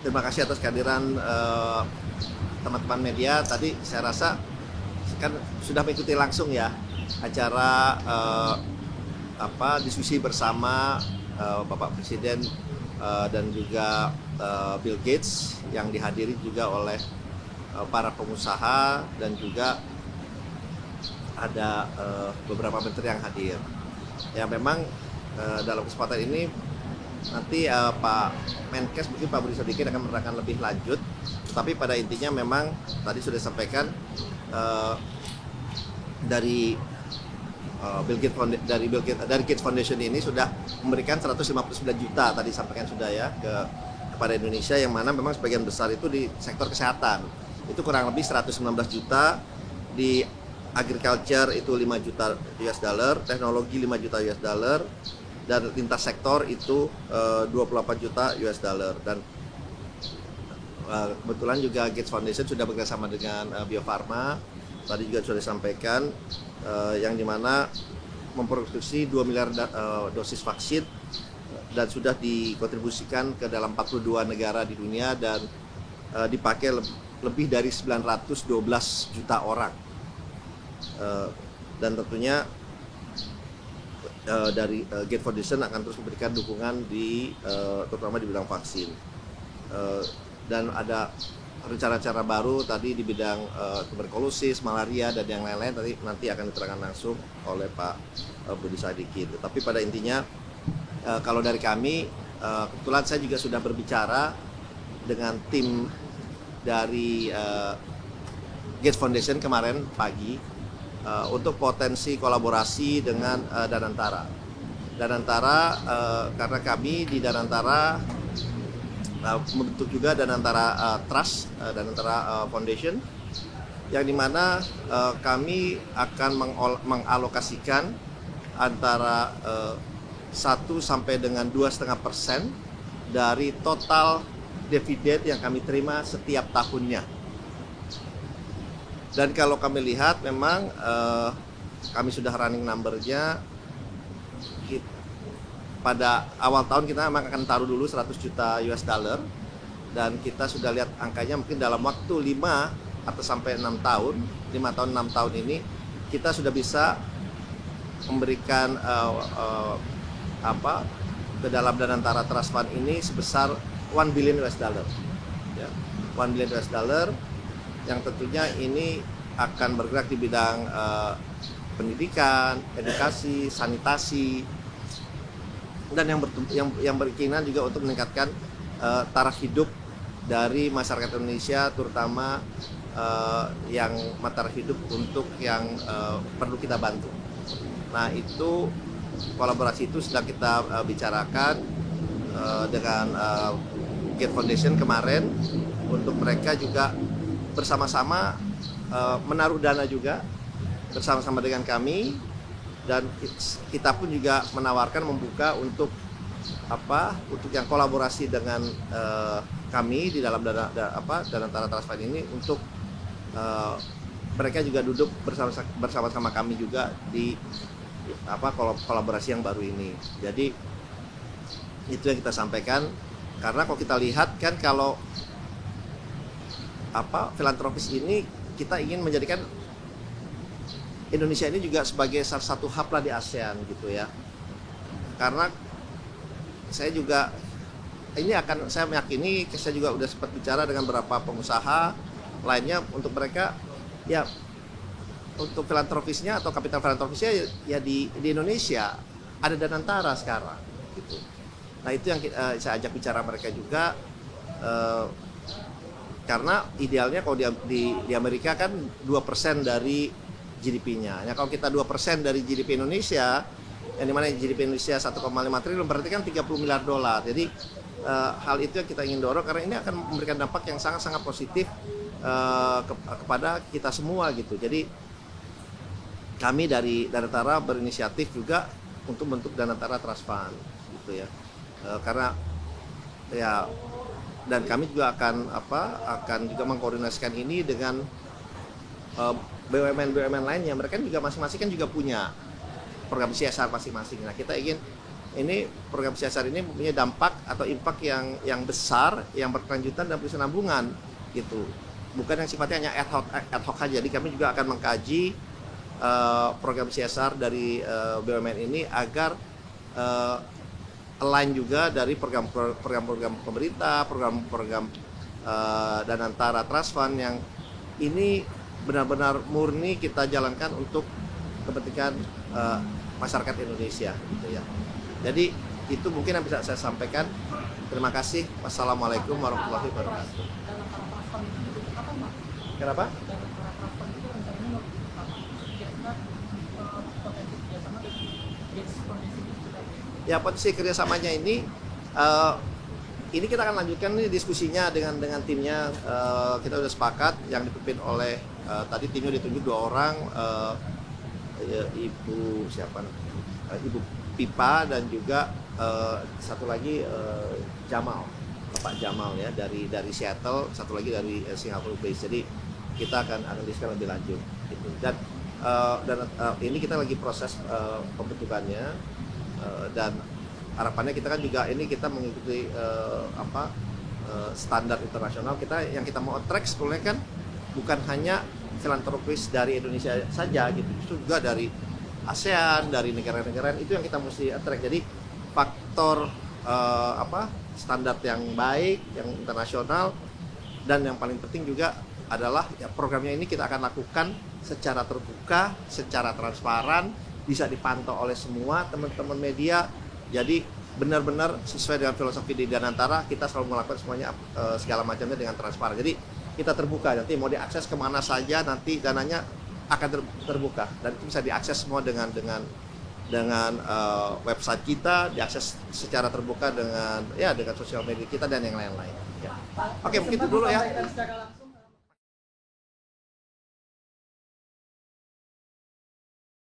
terima kasih atas kehadiran teman-teman media. Tadi saya rasa kan sudah mengikuti langsung ya acara diskusi bersama Bapak Presiden dan juga Bill Gates, yang dihadiri juga oleh para pengusaha dan juga ada beberapa menteri yang hadir. Ya memang dalam kesempatan ini nanti Pak Menkes, mungkin Pak Budi Sadikin akan menerangkan lebih lanjut. Tapi pada intinya memang tadi sudah disampaikan dari Gates Foundation ini sudah memberikan 159 juta tadi sampaikan sudah ya kepada Indonesia, yang mana memang sebagian besar itu di sektor kesehatan. Itu kurang lebih 119 juta, di agriculture itu 5 juta US dollar, teknologi 5 juta US dollar, dan lintas sektor itu 28 juta US dollar. Dan kebetulan juga Gates Foundation sudah bekerjasama dengan Bio Farma, tadi juga sudah disampaikan, yang dimana memproduksi 2 miliar dosis vaksin dan sudah dikontribusikan ke dalam 42 negara di dunia dan dipakai lebih dari 912 juta orang. Dan tentunya dari Gates Foundation akan terus memberikan dukungan terutama di bidang vaksin, dan ada rencana-rencana baru tadi di bidang tuberkulosis, malaria, dan yang lain-lain nanti akan diterangkan langsung oleh Pak Budi Sadikin. Tapi pada intinya kalau dari kami, kebetulan saya juga sudah berbicara dengan tim dari Gates Foundation kemarin pagi untuk potensi kolaborasi dengan Danantara. Karena kami di Danantara membentuk juga Danantara Trust, Danantara Foundation, yang dimana kami akan mengalokasikan antara 1 sampai dengan 2,5% dari total dividen yang kami terima setiap tahunnya. Dan kalau kami lihat memang kami sudah running numbernya, pada awal tahun kita memang akan taruh dulu 100 juta US dollar, dan kita sudah lihat angkanya mungkin dalam waktu 5 atau sampai 6 tahun, 5 tahun 6 tahun ini kita sudah bisa memberikan ke dalam Danantara Trust Fund ini sebesar 1 billion US dollar ya, 1 billion US dollar, yang tentunya ini akan bergerak di bidang pendidikan, edukasi, sanitasi, dan yang berkeinginan juga untuk meningkatkan taraf hidup dari masyarakat Indonesia, terutama yang taraf hidup untuk yang perlu kita bantu. Nah, itu kolaborasi itu sedang kita bicarakan dengan Gates Foundation kemarin, untuk mereka juga bersama-sama menaruh dana juga bersama-sama dengan kami, dan kita pun juga menawarkan membuka untuk yang kolaborasi dengan kami di dalam Danantara Trust Fund ini, untuk mereka juga duduk bersama-sama kami juga di kolaborasi yang baru ini. Jadi itu yang kita sampaikan, karena kalau kita lihat kan, kalau filantropis ini kita ingin menjadikan Indonesia ini juga sebagai salah satu hub lah di ASEAN gitu ya. Karena saya meyakini, saya juga udah sempat bicara dengan beberapa pengusaha lainnya, untuk mereka ya, untuk filantropisnya atau kapital filantropisnya ya di Indonesia ada Danantara sekarang gitu. Nah, itu yang saya ajak bicara mereka juga, karena idealnya kalau di Amerika kan 2% dari GDP-nya. Ya, kalau kita 2% dari GDP Indonesia, yang dimana GDP Indonesia 1,5 triliun, berarti kan 30 miliar dolar. Jadi hal itu yang kita ingin dorong, karena ini akan memberikan dampak yang sangat-sangat positif kepada kita semua gitu. Jadi kami dari Danantara berinisiatif juga untuk bentuk Danantara Trust Fund gitu ya. Karena ya, dan kami juga akan juga mengkoordinasikan ini dengan BUMN lainnya. Mereka juga masing-masing kan juga punya program CSR masing-masing. Nah, kita ingin ini program CSR ini mempunyai dampak atau impact yang besar, yang berkelanjutan dan berkesinambungan gitu. Bukan yang sifatnya hanya ad hoc saja. Jadi kami juga akan mengkaji program CSR dari BUMN ini agar align juga dari program-program pemerintah, program-program Danantara Trust Fund yang ini benar-benar murni kita jalankan untuk kepentingan masyarakat Indonesia gitu ya. Jadi itu mungkin yang bisa saya sampaikan. Terima kasih. Wassalamualaikum warahmatullahi wabarakatuh. Kenapa? Ya, potensi kerjasamanya ini kita akan lanjutkan nih diskusinya dengan timnya. Kita sudah sepakat yang dipimpin oleh tadi timnya ditunjuk 2 orang, Ibu siapa? Ibu Pipa dan juga satu lagi Jamal, Bapak Jamal ya dari Seattle, satu lagi dari Singapore base. Jadi kita akan diskusikan lebih lanjut gitu. Dan ini kita lagi proses pembentukannya dan harapannya kita kan juga ini kita mengikuti standar internasional. Yang kita mau attract sebetulnya kan bukan hanya filantropis dari Indonesia saja gitu, justru juga dari ASEAN, dari negara-negara itu yang kita mesti attract. Jadi faktor standar yang baik, yang internasional, dan yang paling penting juga adalah ya, programnya ini kita akan lakukan secara terbuka, secara transparan, bisa dipantau oleh semua teman-teman media. Jadi benar-benar sesuai dengan filosofi di Danantara, kita selalu melakukan semuanya segala macamnya dengan transparan. Jadi kita terbuka, nanti mau diakses kemana saja, nanti dananya akan terbuka dan itu bisa diakses semua dengan website kita, diakses secara terbuka dengan sosial media kita dan yang lain-lain. Ya. Oke, mungkin itu dulu ya.